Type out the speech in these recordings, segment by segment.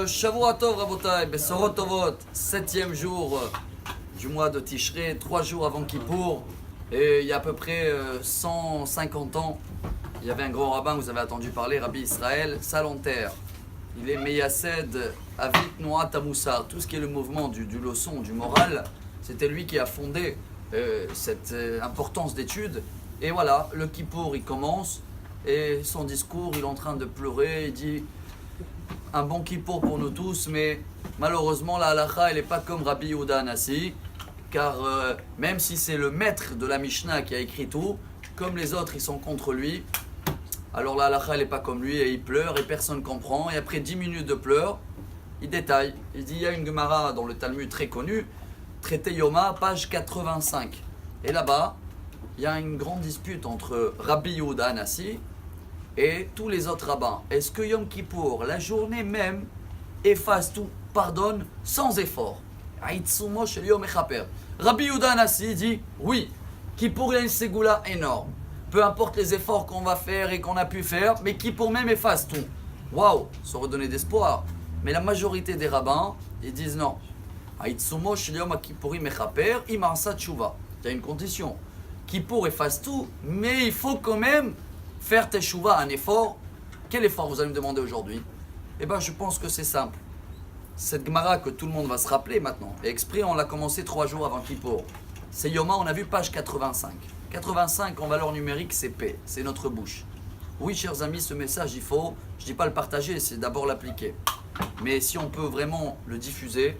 Shavua Tov Rabotai, Besorot Tovot, 7e jour du mois de Tishrei, 3 jours avant Kippour, et il y a à peu près 150 ans, il y avait un grand rabbin, vous avez entendu parler, Rabbi Israël Salanter. Il est Meyased Avit Noat Amoussar, tout ce qui est le mouvement du leçon, du moral, c'était lui qui a fondé cette importance d'étude. Et voilà, le Kippour il commence, et son discours, il est en train de pleurer, il dit un bon Kippour pour nous tous, mais malheureusement la halakha elle n'est pas comme Rabbi Yehuda Hanassi, car même si c'est le maître de la Mishnah qui a écrit tout, comme les autres ils sont contre lui, alors la halakha elle n'est pas comme lui et il pleure et personne ne comprend, et après 10 minutes de pleurs, il détaille, il dit il y a une Gemara dans le Talmud très connue, traité Yoma, page 85, et là-bas, il y a une grande dispute entre Rabbi Yehuda Hanassi et tous les autres rabbins. Est-ce que Yom Kippour, la journée même, efface tout, pardonne sans effort? Rabbi Yehuda Hanassi dit oui, Kippour il a une ségoula énorme. Peu importe les efforts qu'on va faire et qu'on a pu faire, mais Kippour même efface tout. Waouh, ça redonner d'espoir. Mais la majorité des rabbins, ils disent non. Il y a une condition. Kippour efface tout, mais il faut quand même faire teshuva, un effort. Quel effort vous allez me demander aujourd'hui? Eh bien, je pense que c'est simple. Cette Gemara que tout le monde va se rappeler maintenant, et exprès, on l'a commencé 3 jours avant Kippour. C'est Yoma, on a vu page 85. 85 en valeur numérique, c'est P, c'est notre bouche. Oui, chers amis, ce message, il faut, je ne dis pas le partager, c'est d'abord l'appliquer. Mais si on peut vraiment le diffuser,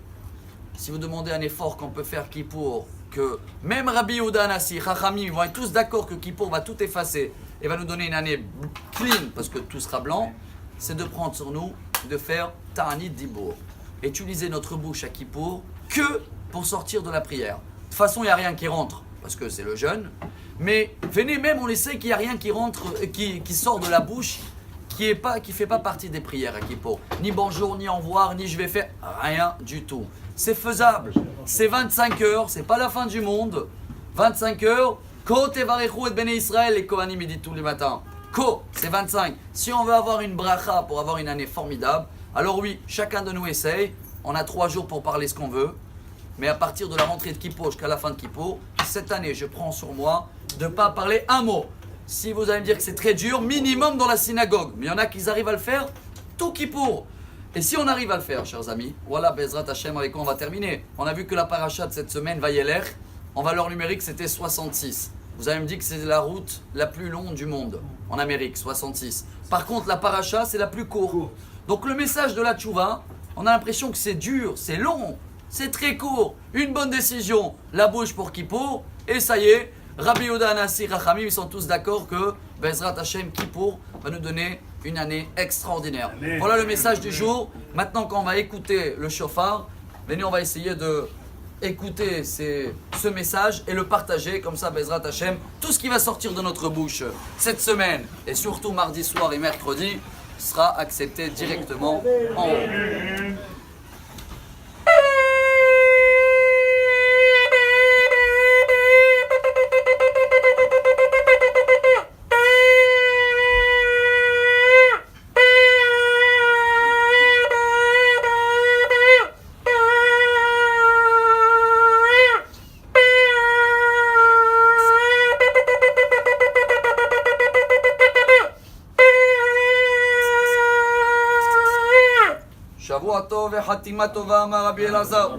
si vous demandez un effort qu'on peut faire Kippour, que même Rabbi Yehuda Hanassi, Chachamim, ils vont être tous d'accord que Kippour va tout effacer et va nous donner une année clean parce que tout sera blanc, c'est de prendre sur nous, de faire Ta'anit Dibour. Utiliser notre bouche à Kippour que pour sortir de la prière. De toute façon, il n'y a rien qui rentre parce que c'est le jeûne. Mais venez même, on essaie qu'il n'y a rien qui rentre, qui sort de la bouche, qui fait pas partie des prières à Kippour. Ni bonjour, ni au revoir, ni je vais faire rien du tout. C'est faisable. C'est 25 heures, c'est pas la fin du monde. 25 heures. Ko tevarechu et Bnei Israël, les Kohanim ils disent tous les matins. Ko, c'est 25. Si on veut avoir une bracha pour avoir une année formidable, alors oui, chacun de nous essaye. On a 3 jours pour parler ce qu'on veut. Mais à partir de la rentrée de Kippour jusqu'à la fin de Kippour, cette année, je prends sur moi de ne pas parler un mot. Si vous allez me dire que c'est très dur, minimum dans la synagogue. Mais il y en a qui arrivent à le faire tout Kippour. Et si on arrive à le faire, chers amis, voilà, Bezrat Hashem, avec quoi on va terminer. On a vu que la paracha de cette semaine, Vayeler, en valeur numérique, c'était 66. Vous avez me dit que c'est la route la plus longue du monde, en Amérique, 66. Par contre, la paracha, c'est la plus courte. Donc le message de la tchouva, on a l'impression que c'est dur, c'est long, c'est très court. Une bonne décision, la bouche pour Kippour, et ça y est, Rabbi Yehuda Hanassi, Chachamim, ils sont tous d'accord que Bezrat Hashem, Kippour va nous donner une année extraordinaire. Voilà le message du jour. Maintenant qu'on va écouter le shofar, venez, on va essayer de écouter ce message et le partager, comme ça Bezrat Hashem, tout ce qui va sortir de notre bouche cette semaine, et surtout mardi soir et mercredi, sera accepté directement en haut. שבוע טוב וחתימה טובה, אמר רבי אלעזר.